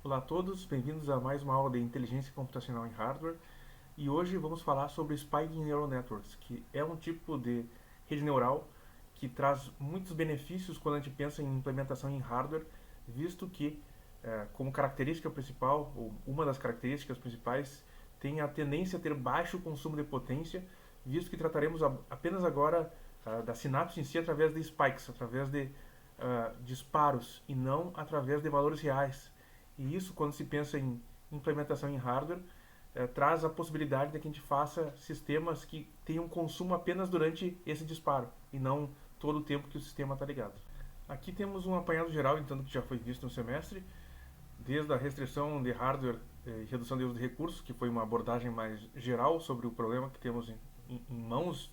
Olá a todos, bem-vindos a mais uma aula de inteligência computacional em hardware. E hoje vamos falar sobre Spiking Neural Networks, que é um tipo de rede neural que traz muitos benefícios quando a gente pensa em implementação em hardware, visto que, como característica principal, ou uma das características principais, tem a tendência a ter baixo consumo de potência, visto que trataremos apenas agora da sinapse em si através de spikes, através de disparos, e não através de valores reais. E isso, quando se pensa em implementação em hardware, traz a possibilidade de que a gente faça sistemas que tenham consumo apenas durante esse disparo e não todo o tempo que o sistema está ligado. Aqui temos um apanhado geral, então, que já foi visto no semestre, desde a restrição de hardware e redução de uso de recursos, que foi uma abordagem mais geral sobre o problema que temos em mãos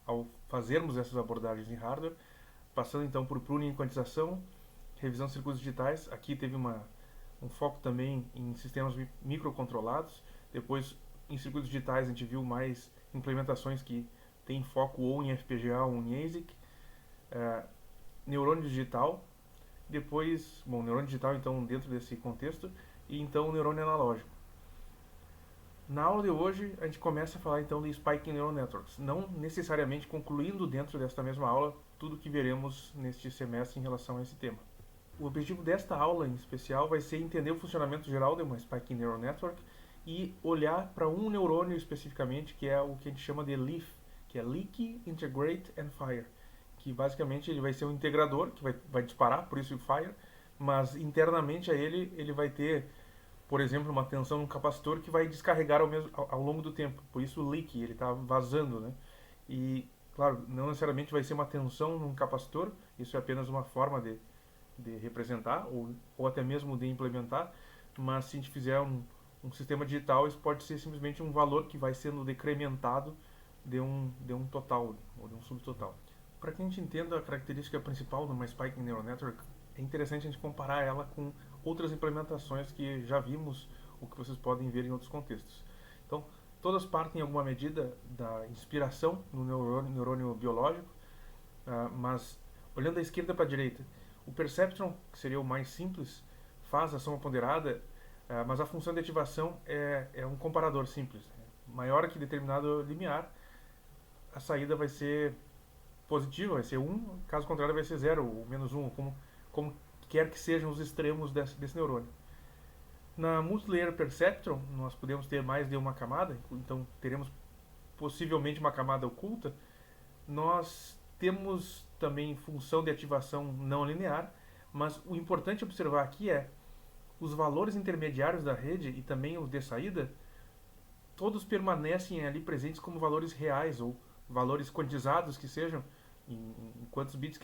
ao fazermos essas abordagens em hardware, passando então por pruning e quantização, revisão de circuitos digitais. Aqui teve um foco também em sistemas microcontrolados. Depois, em circuitos digitais, a gente viu mais implementações que têm foco ou em FPGA ou em ASIC. Neurônio digital. Depois, bom, neurônio digital então dentro desse contexto. E então o neurônio analógico. Na aula de hoje, a gente começa a falar então de Spiking Neural Networks, não necessariamente concluindo dentro desta mesma aula tudo que veremos neste semestre em relação a esse tema. O objetivo desta aula em especial vai ser entender o funcionamento geral de uma Spiking Neural Network e olhar para um neurônio especificamente, que é o que a gente chama de LEAF, que é Leaky, Integrate and Fire, que basicamente ele vai ser um integrador, que vai disparar, por isso o Fire, mas internamente a ele vai ter, por exemplo, uma tensão no capacitor que vai descarregar ao longo do tempo, por isso o leak, ele está vazando, né? E, claro, não necessariamente vai ser uma tensão num capacitor, isso é apenas uma forma de representar ou até mesmo de implementar, mas se a gente fizer um sistema digital, isso pode ser simplesmente um valor que vai sendo decrementado de um total ou de um subtotal. Para que a gente entenda a característica principal de uma Spiking Neural Network, é interessante a gente comparar ela com outras implementações que já vimos, o que vocês podem ver em outros contextos. Então, todas partem em alguma medida da inspiração no neurônio biológico, mas olhando da esquerda para a direita, o perceptron, que seria o mais simples, faz a soma ponderada, mas a função de ativação é um comparador simples. Maior que determinado limiar, a saída vai ser positiva, vai ser 1, caso contrário vai ser 0 ou menos 1, como quer que sejam os extremos desse neurônio. Na Multilayer Perceptron, nós podemos ter mais de uma camada, então teremos possivelmente uma camada oculta. Nós temos também função de ativação não linear, mas o importante observar aqui é os valores intermediários da rede e também os de saída, todos permanecem ali presentes como valores reais ou valores quantizados que sejam, em quantos bits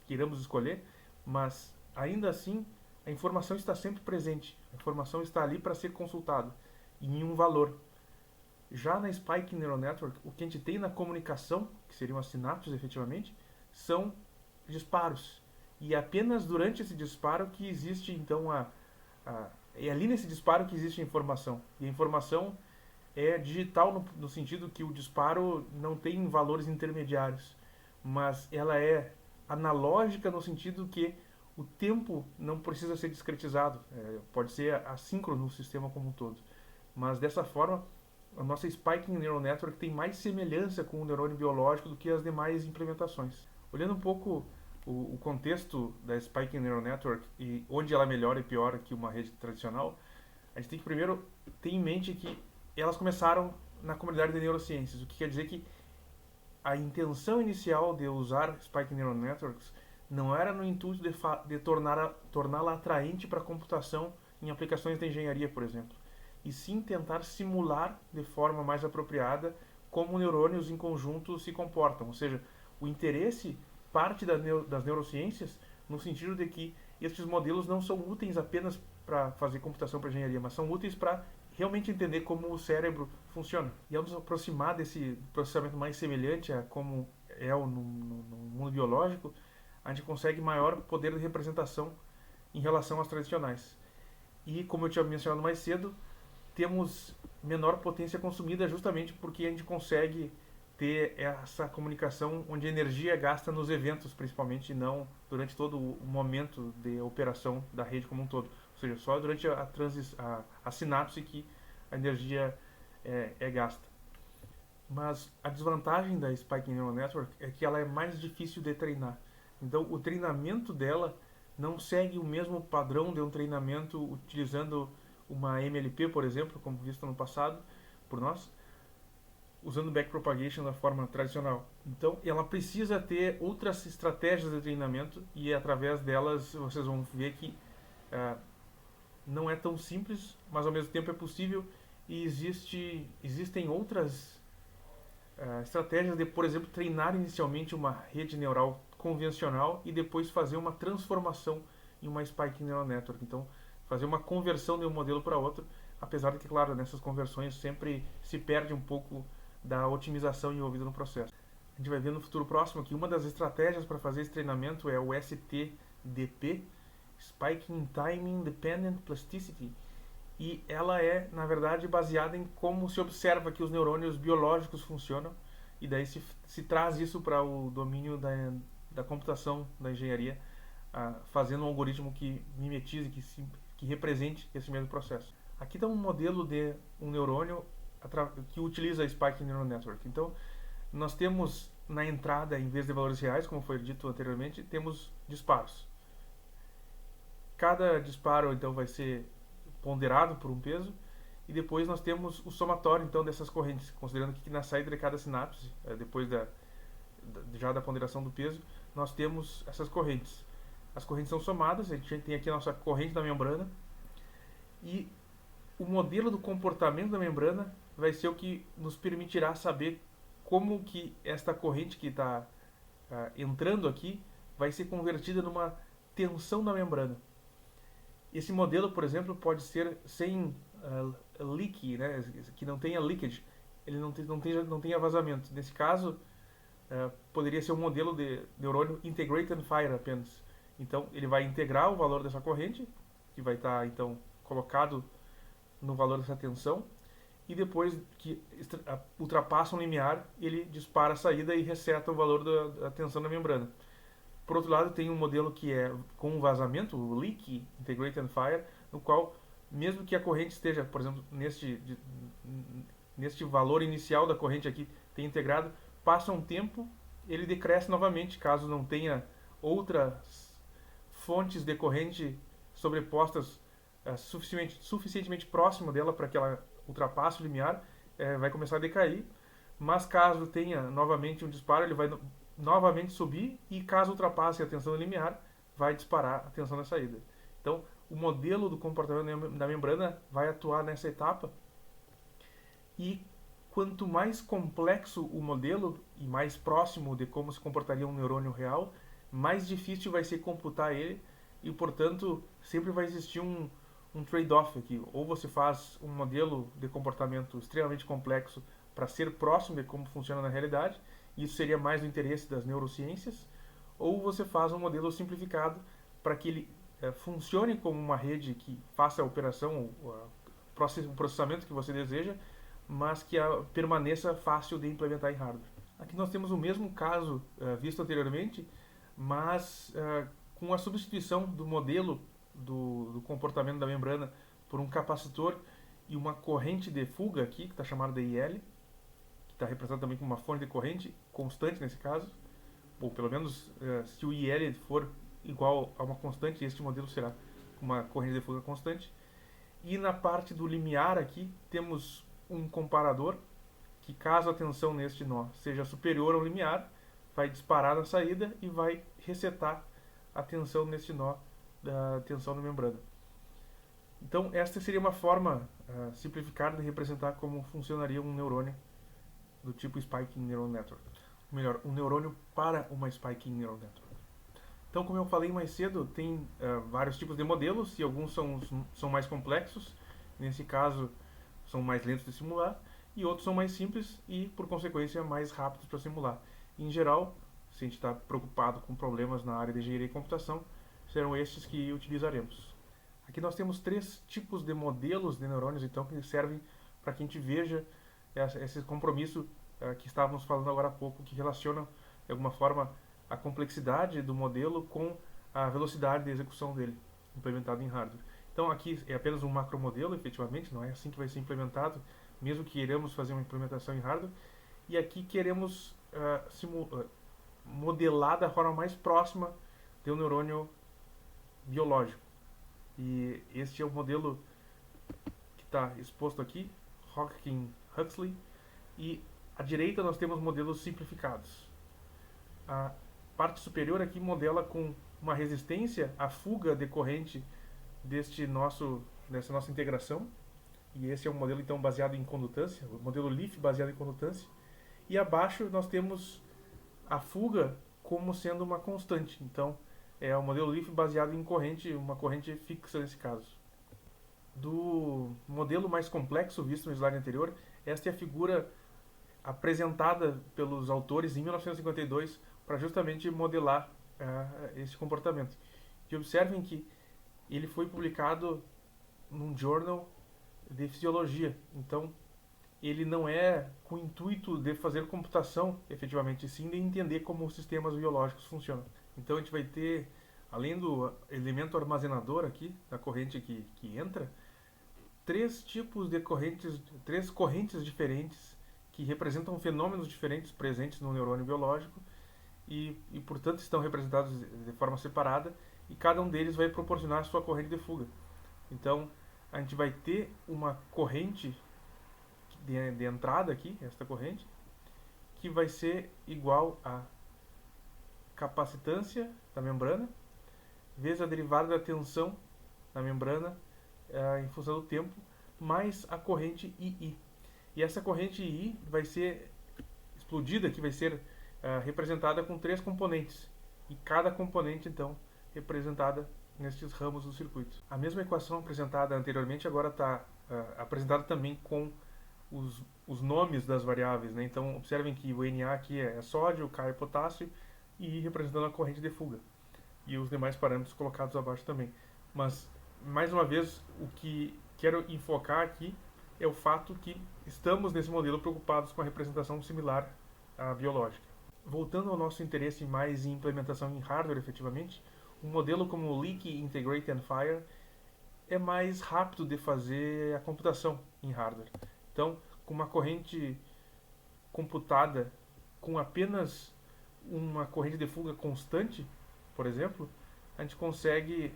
queiramos escolher, mas ainda assim a informação está sempre presente, a informação está ali para ser consultada em um valor. Já na Spike Neural Network, o que a gente tem na comunicação, que seriam as sinapses efetivamente, são disparos. E é apenas durante esse disparo que existe então é ali nesse disparo que existe a informação. E a informação é digital no sentido que o disparo não tem valores intermediários, mas ela é analógica no sentido que o tempo não precisa ser discretizado, pode ser assíncrono no sistema como um todo. Mas dessa forma, a nossa Spiking Neural Network tem mais semelhança com o neurônio biológico do que as demais implementações. Olhando um pouco o contexto da Spiking Neural Network e onde ela é melhor e pior que uma rede tradicional, a gente tem que primeiro ter em mente que elas começaram na comunidade de neurociências, o que quer dizer que a intenção inicial de usar Spike Neural Networks não era no intuito de torná-la atraente para a computação em aplicações de engenharia, por exemplo, e sim tentar simular de forma mais apropriada como neurônios em conjunto se comportam. Ou seja, o interesse parte das neurociências no sentido de que estes modelos não são úteis apenas para fazer computação para engenharia, mas são úteis para realmente entender como o cérebro funciona. E ao nos aproximar desse processamento mais semelhante a como é no mundo biológico, a gente consegue maior poder de representação em relação às tradicionais. E, como eu tinha mencionado mais cedo, temos menor potência consumida justamente porque a gente consegue ter essa comunicação onde a energia é gasta nos eventos, principalmente, e não durante todo o momento de operação da rede como um todo. ou seja, só durante a sinapse que a energia é gasta. Mas a desvantagem da Spike Neural Network é que ela é mais difícil de treinar. Então, o treinamento dela não segue o mesmo padrão de um treinamento utilizando uma MLP, por exemplo, como visto no passado por nós, usando backpropagation da forma tradicional. Então, ela precisa ter outras estratégias de treinamento e através delas vocês vão ver que não é tão simples, mas ao mesmo tempo é possível e existem outras estratégias de, por exemplo, treinar inicialmente uma rede neural convencional e depois fazer uma transformação em uma Spike Neural Network. Então, fazer uma conversão de um modelo para outro, apesar de que, claro, nessas conversões sempre se perde um pouco da otimização envolvida no processo. A gente vai ver no futuro próximo que uma das estratégias para fazer esse treinamento é o STDP, Spiking Time Independent Plasticity, e ela é, na verdade, baseada em como se observa que os neurônios biológicos funcionam, e daí se traz isso para o domínio da computação, da engenharia, fazendo um algoritmo que mimetize, que represente esse mesmo processo. Aqui está um modelo de um neurônio que utiliza a Spike Neural Network. Então, nós temos na entrada, em vez de valores reais, como foi dito anteriormente, temos disparos. Cada disparo, então, vai ser ponderado por um peso, e depois nós temos o somatório então dessas correntes, considerando que na saída de cada sinapse, depois já da ponderação do peso, nós temos essas correntes. As correntes são somadas, a gente tem aqui a nossa corrente da membrana, e o modelo do comportamento da membrana vai ser o que nos permitirá saber como que esta corrente que está entrando aqui vai ser convertida numa tensão da membrana. Esse modelo, por exemplo, pode ser sem leak, né, que não tenha leakage, ele não tenha vazamento. Nesse caso, poderia ser um modelo de neurônio integrate and fire apenas. Então, ele vai integrar o valor dessa corrente, que vai estar, então, colocado no valor dessa tensão, e depois que ultrapassa um limiar, ele dispara a saída e reseta o valor da tensão da membrana. Por outro lado, tem um modelo que é com um vazamento, o leak, integrate and fire, no qual, mesmo que a corrente esteja, por exemplo, neste valor inicial da corrente aqui, tenha integrado, passa um tempo, ele decresce novamente, caso não tenha outras fontes de corrente sobrepostas suficientemente próximo dela para que ela ultrapasse o limiar, vai começar a decair. Mas caso tenha novamente um disparo, ele vai novamente subir, e caso ultrapasse a tensão limiar, vai disparar a tensão da saída. Então, o modelo do comportamento da membrana vai atuar nessa etapa, e quanto mais complexo o modelo e mais próximo de como se comportaria um neurônio real, mais difícil vai ser computar ele, e portanto sempre vai existir um trade-off aqui. Ou você faz um modelo de comportamento extremamente complexo para ser próximo de como funciona na realidade, isso seria mais do interesse das neurociências, ou você faz um modelo simplificado para que ele funcione como uma rede que faça a operação, o processamento que você deseja, mas que permaneça fácil de implementar em hardware. Aqui nós temos o mesmo caso visto anteriormente, mas com a substituição do modelo do comportamento da membrana por um capacitor e uma corrente de fuga aqui, que está chamada de IL, está representado também como uma fonte de corrente constante nesse caso, ou pelo menos se o IL for igual a uma constante, este modelo será uma corrente de fuga constante. E na parte do limiar aqui temos um comparador que, caso a tensão neste nó seja superior ao limiar, vai disparar na saída e vai resetar a tensão neste nó da tensão da membrana. Então esta seria uma forma simplificada de representar como funcionaria um neurônio do tipo Spiking Neural Network. Ou melhor, um neurônio para uma Spiking Neural Network. Então, como eu falei mais cedo, tem vários tipos de modelos, e alguns são mais complexos, nesse caso são mais lentos de simular, e outros são mais simples e, por consequência, mais rápidos para simular. Em geral, se a gente está preocupado com problemas na área de engenharia e computação, serão estes que utilizaremos. Aqui nós temos 3 tipos de modelos de neurônios, então, que servem para que a gente veja esse compromisso que estávamos falando agora há pouco, que relaciona, de alguma forma, a complexidade do modelo com a velocidade de execução dele, implementado em hardware. Então aqui é apenas um macromodelo, efetivamente, não é assim que vai ser implementado, mesmo que queiramos fazer uma implementação em hardware. E aqui queremos modelar da forma mais próxima de um neurônio biológico. E este é o modelo que está exposto aqui, Hawking-Huxley. E à direita nós temos modelos simplificados. A parte superior aqui modela com uma resistência à fuga decorrente dessa nossa integração. E esse é um modelo então baseado em condutância, o modelo Leaf baseado em condutância. E abaixo nós temos a fuga como sendo uma constante. Então é o modelo Leaf baseado em corrente, uma corrente fixa nesse caso. Do modelo mais complexo visto no slide anterior, esta é a figura apresentada pelos autores em 1952 para justamente modelar esse comportamento. E observem que ele foi publicado num journal de fisiologia. Então, ele não é com o intuito de fazer computação, efetivamente, sim de entender como os sistemas biológicos funcionam. Então, a gente vai ter, além do elemento armazenador aqui, da corrente que entra, três correntes diferentes que representam fenômenos diferentes presentes no neurônio biológico e portanto, estão representados de forma separada e cada um deles vai proporcionar a sua corrente de fuga. Então, a gente vai ter uma corrente de entrada aqui, esta corrente, que vai ser igual a capacitância da membrana vezes a derivada da tensão na membrana em função do tempo, mais a corrente II. E essa corrente I vai ser explodida, que vai ser representada com três componentes. E cada componente, então, representada nestes ramos do circuito. A mesma equação apresentada anteriormente agora está apresentada também com os nomes das variáveis. Né? Então, observem que o Na aqui é sódio, o K é potássio, e representando a corrente de fuga. E os demais parâmetros colocados abaixo também. Mas, mais uma vez, o que quero enfocar aqui é o fato que estamos nesse modelo preocupados com a representação similar à biológica. Voltando ao nosso interesse mais em implementação em hardware, efetivamente, um modelo como o Leak, Integrate and Fire é mais rápido de fazer a computação em hardware. Então, com uma corrente computada com apenas uma corrente de fuga constante, por exemplo, a gente consegue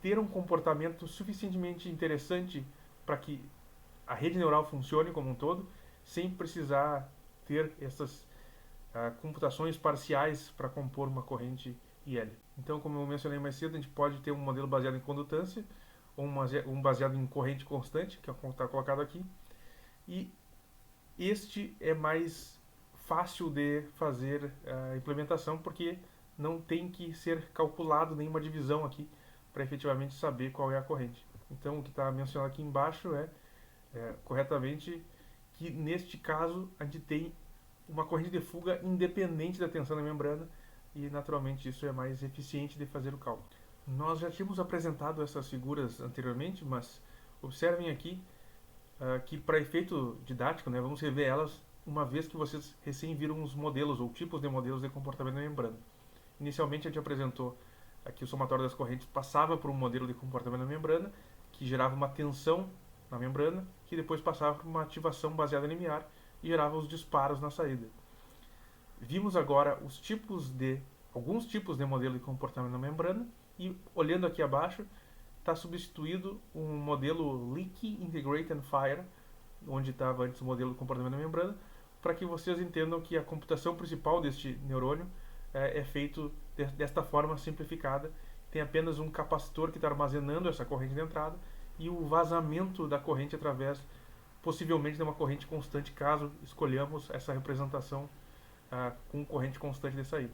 ter um comportamento suficientemente interessante para que a rede neural funcione como um todo, sem precisar ter essas computações parciais para compor uma corrente IL. Então, como eu mencionei mais cedo, a gente pode ter um modelo baseado em condutância, ou um baseado em corrente constante, que está colocado aqui, e este é mais fácil de fazer a implementação, porque não tem que ser calculado nenhuma divisão aqui para efetivamente saber qual é a corrente. Então, o que está mencionado aqui embaixo é corretamente que neste caso a gente tem uma corrente de fuga independente da tensão da membrana e naturalmente isso é mais eficiente de fazer o cálculo. Nós já tínhamos apresentado essas figuras anteriormente, mas observem aqui que para efeito didático, né, vamos rever elas uma vez que vocês recém viram os modelos ou tipos de modelos de comportamento da membrana. Inicialmente a gente apresentou aqui o somatório das correntes passava por um modelo de comportamento da membrana que gerava uma tensão na membrana, que depois passava por uma ativação baseada em limiar e gerava os disparos na saída. Vimos agora alguns tipos de modelo de comportamento na membrana e olhando aqui abaixo está substituído um modelo Leak, Integrate and Fire, onde estava antes o modelo de comportamento na membrana, para que vocês entendam que a computação principal deste neurônio é feito desta forma simplificada. Tem apenas um capacitor que está armazenando essa corrente de entrada e o vazamento da corrente através, possivelmente, de uma corrente constante, caso escolhamos essa representação com corrente constante de saída.